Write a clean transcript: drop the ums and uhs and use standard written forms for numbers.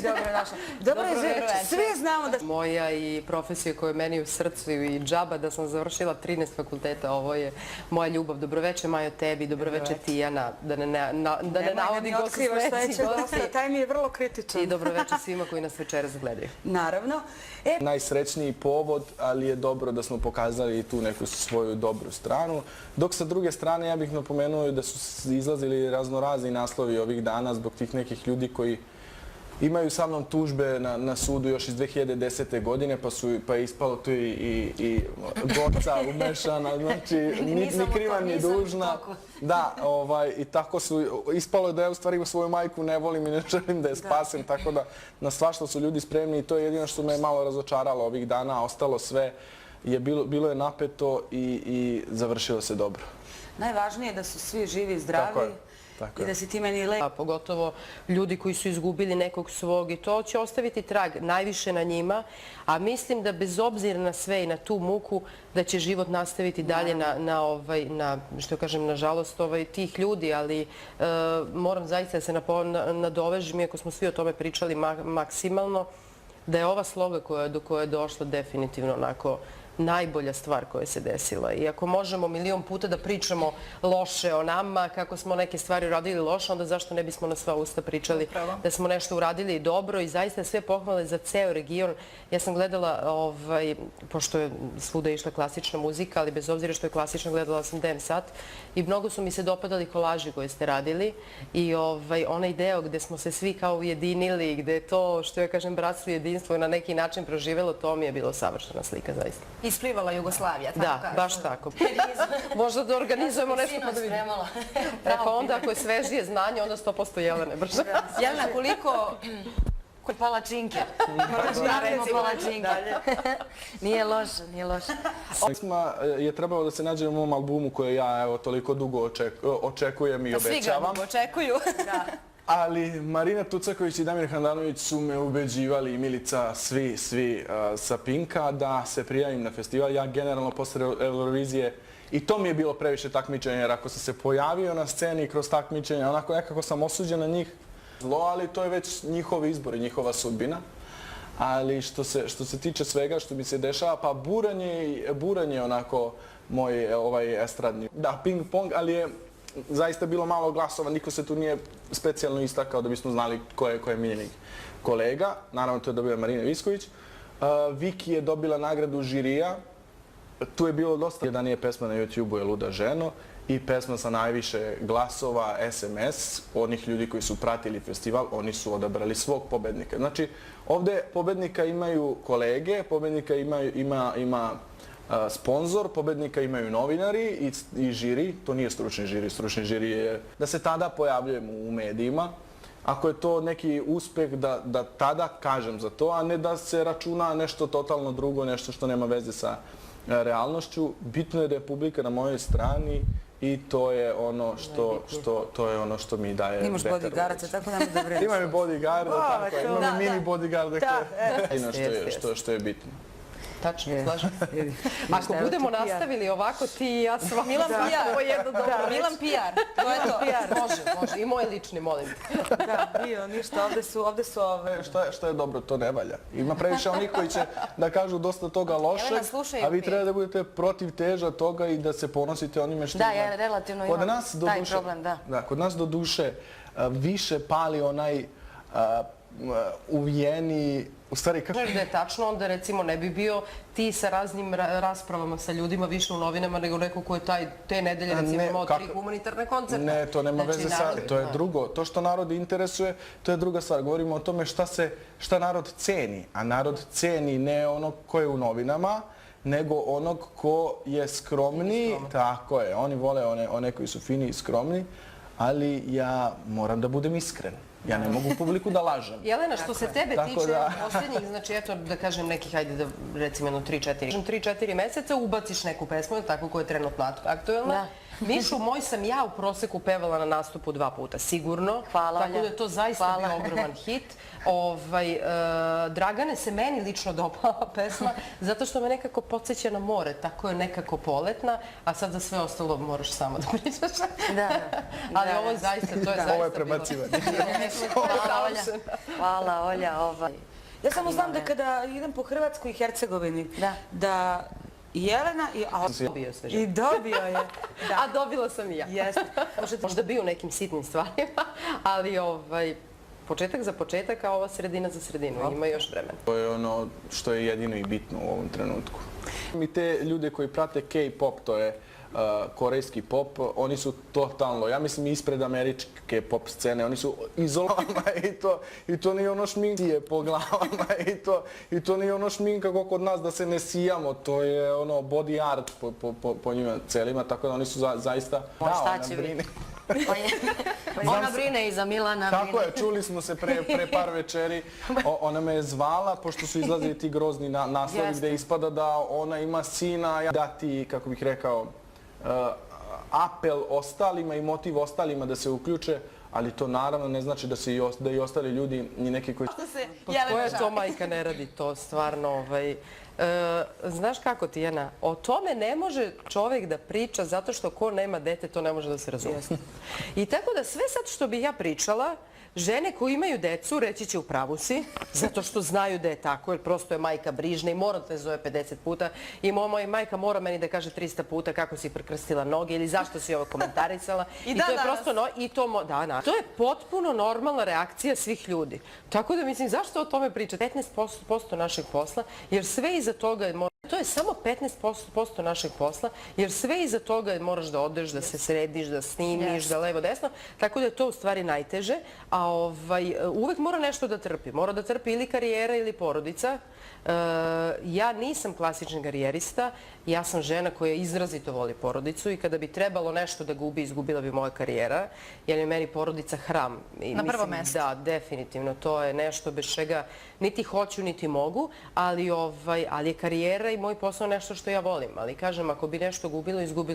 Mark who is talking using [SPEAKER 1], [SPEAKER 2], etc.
[SPEAKER 1] Dobrodošla. Dobro je, svi znamo da...
[SPEAKER 2] Moja i profesija koja je meni u srcu i džaba da sam završila 13 fakulteta, ovo je moja ljubav. Dobroveče Majo tebi, dobroveče Tijana, da ne navodim ko su sledeći gosti.
[SPEAKER 1] Taj mi je vrlo kritičan.
[SPEAKER 2] I dobroveče svima koji nas večeras gledaju.
[SPEAKER 1] Naravno.
[SPEAKER 3] Najsrećniji povod, ali je dobro da smo pokazali tu neku svoju dobru stranu. Dok sa druge strane ja bih napomenuo da su izlazili raznorazni naslovi ovih dana zbog tih nekih ljudi koji imaju sa mnom tužbe na sudu još iz 2010. godine, pa je ispalo tu i Goca umešana, znači ni kriva ni dužna. Da, i tako su, ispalo je da ja u stvari svoju majku ne volim i ne želim da je spasem, tako da na svašta su ljudi spremni i to je jedino što me malo razočaralo ovih dana, a ostalo sve bilo je napeto i završilo se dobro.
[SPEAKER 1] Najvažnije je da su svi živi i zdravi. I da si ti meni lep.
[SPEAKER 2] Pogotovo ljudi koji su izgubili nekog svog i to će ostaviti trag najviše na njima, a mislim da bez obzira na sve i na tu muku da će život nastaviti dalje na što kažem, nažalost tih ljudi, ali moram zaista da se nadovežem, iako smo svi o tome pričali maksimalno, da je ova sloga do koje je došla definitivno onako najbolja stvar koja se desila. I ako možemo milion puta da pričamo loše o nama, kako smo neke stvari uradili loše, onda zašto ne bismo na sva usta pričali da smo nešto uradili dobro i zaista sve pohvale za ceo region. Ja sam gledala, pošto je svuda išla klasična muzika, ali bez obzira što je klasična, gledala sam Dem Sat i mnogo su mi se dopadali kolaži koje ste radili i onaj deo gde smo se svi kao ujedinili, gde je to, što ja kažem, bratstvo i jedinstvo na neki način proživelo, to mi je bilo savršena slika, zaista.
[SPEAKER 4] Isplivala Jugoslavija, tako kažu.
[SPEAKER 2] Da, baš tako. Možda da organizujemo nešto pa da vidimo. Pa onda ako je svežije znanje, onda 100% Jelene brže.
[SPEAKER 4] Jelena, koliko palačinke? Palačinke. Nije loše, nije loše.
[SPEAKER 3] Je trebalo da se nađe u mom albumu koje ja toliko dugo očekujem i obećavam.
[SPEAKER 4] Svi ga dugo očekuju.
[SPEAKER 3] Ali Marina Tucaković i Damir Handanović su me ubeđivali i Milica, svi sa Pinka da se prijavim na festival. Ja generalno posle Eurovizije, i to mi je bilo previše takmičenja, jer ako sam se pojavio na sceni kroz takmičenja, onako nekako sam osuđen na njih zlo, ali to je već njihov izbor i njihova sudbina. Ali što se tiče svega što mi se dešava, pa Buran je onako moj estradni, da, ping pong, ali je zaista bilo malo glasova, niko se tu nije specijalno istakao da bismo znali ko je miljenik kolega. Naravno, to je dobila Marina Visković. Viki je dobila nagradu žirija. Tu je bilo dosta. Jedan je pesma na YouTube-u je Luda ženo i pesma sa najviše glasova, SMS, onih ljudi koji su pratili festival, oni su odabrali svog pobednika. Znači, ovde pobednika imaju kolege, pobednika ima sponzor, pobednika imaju novinari i žiri, to nije stručni žiri je da se tada pojavljujemo u medijima. Ako je to neki uspeh da tada kažem za to, a ne da se računa nešto totalno drugo, nešto što nema veze sa realnošću. Bitno je da je publika na mojoj strani i to je ono što mi daje vetar.
[SPEAKER 1] Imaš bodyguarda, tako nam da vredi.
[SPEAKER 3] Imam i bodyguarda, tako, imam i mini bodyguarda, što je bitno.
[SPEAKER 2] Tačno, slažem se. Ako budemo nastavili ovako, ti i ja svako
[SPEAKER 4] Milan PR. Milan PR, to je to.
[SPEAKER 2] Može. I moj lični, molim.
[SPEAKER 1] Da, bio, ništa, ovde su ove...
[SPEAKER 3] Što je dobro, to ne valja. Ima previše onih koji će da kažu dosta toga lošeg, a vi treba da budete protiv teža toga i da se ponosite onime što ima.
[SPEAKER 4] Da, ja relativno imam taj problem, da.
[SPEAKER 3] Da, kod nas do duše više pali onaj uvijeni, u stvari kako...
[SPEAKER 2] Da je tačno, onda recimo ne bi bio ti sa raznim raspravama sa ljudima više u novinama nego neko ko je te nedelje recimo imao 3 humanitarne koncerte.
[SPEAKER 3] Ne, to nema veze sa... To je drugo. To što narod interesuje, to je druga stvar. Govorimo o tome šta narod ceni. A narod ceni ne onog ko je u novinama, nego onog ko je skromniji. Tako je. Oni vole one koji su fini i skromni, ali ja moram da budem iskren. Ja ne mogu publiku da lažem.
[SPEAKER 2] Jelena, što se tebe tiče, posljednjih, znači eto da kažem nekih, hajde da recimo 3-4 meseca ubaciš neku pesmu, tako koja je trenutno aktuelna Mišu moj sam ja u proseku pevala na nastupu 2 puta, sigurno.
[SPEAKER 4] Hvala,
[SPEAKER 2] tako
[SPEAKER 4] Olja.
[SPEAKER 2] da je to zaista bio ogroman hit. Dragane se meni lično dopala pesma, zato što me nekako podsjeća na more, tako je nekako poletna, a sad za sve ostalo moraš samo da pričaš.
[SPEAKER 4] Da.
[SPEAKER 2] Ali ovo je zaista, to je zaista
[SPEAKER 3] Ovo je prebacivanje.
[SPEAKER 4] Hvala, Olja.
[SPEAKER 1] Ja samo znam da kada idem po Hrvatskoj i Hercegovini, da Jelena i dobio je.
[SPEAKER 2] A dobila sam i ja.
[SPEAKER 1] Jeste.
[SPEAKER 2] Možda bi u nekim sitnim stvarima, ali početak za početak, a ova sredina za sredinu. Ima još vremena.
[SPEAKER 3] To je ono što je jedino i bitno u ovom trenutku. I te ljude koji prate K-pop, to je korejski pop, oni su totalno, ja mislim, ispred američke pop scene. Oni su izolovama i to nije ono šminkije po glavama i to nije ono šminka kako kod nas da se ne sijamo. To je ono body art po njima celima, tako da oni su zaista...
[SPEAKER 4] Šta će biti? Ona brine i za Milana.
[SPEAKER 3] Tako je, čuli smo se pre par večeri. Ona me je zvala, pošto su izlazili ti grozni naslovi gde ispada da ona ima sina, dati, kako bih rekao, apel ostalima i motiv ostalima da se uključe, ali to naravno ne znači da i ostali ljudi ni neki koji...
[SPEAKER 2] Koja to majka ne radi to, stvarno. Znaš kako, Tijana, o tome ne može čovjek da priča zato što ko nema dete, to ne može da se razume. I tako da sve sad što bi ja pričala, žene koje imaju decu reći će u pravu si, zato što znaju da je tako, jer prosto je majka brižna i mora da te zove 50 puta i moja majka mora meni da kaže 300 puta kako si prekrstila noge ili zašto si ovo komentarisala. I to je prosto, to je potpuno normalna reakcija svih ljudi. Tako da mislim, zašto o tome pričati? 15% našeg posla, jer sve iza toga to je samo 15% našeg posla, jer sve iza toga moraš da odeš, da se središ, da snimiš, da levo desno, tako da je to u stvari najteže, a uvek mora nešto da trpi. Mora da trpi ili karijera ili porodica. Ja nisam klasični karijerista, ja sam žena koja izrazito voli porodicu i kada bi trebalo nešto da gubi, izgubila bi moja karijera, jer je meni porodica hram.
[SPEAKER 4] Na prvo mesto.
[SPEAKER 2] Da, definitivno. To je nešto bez čega niti hoću, niti mogu, ali je karijera i moj posao nešto što ja volim. Ali kažem, ako bi nešto gubilo, izgubilo.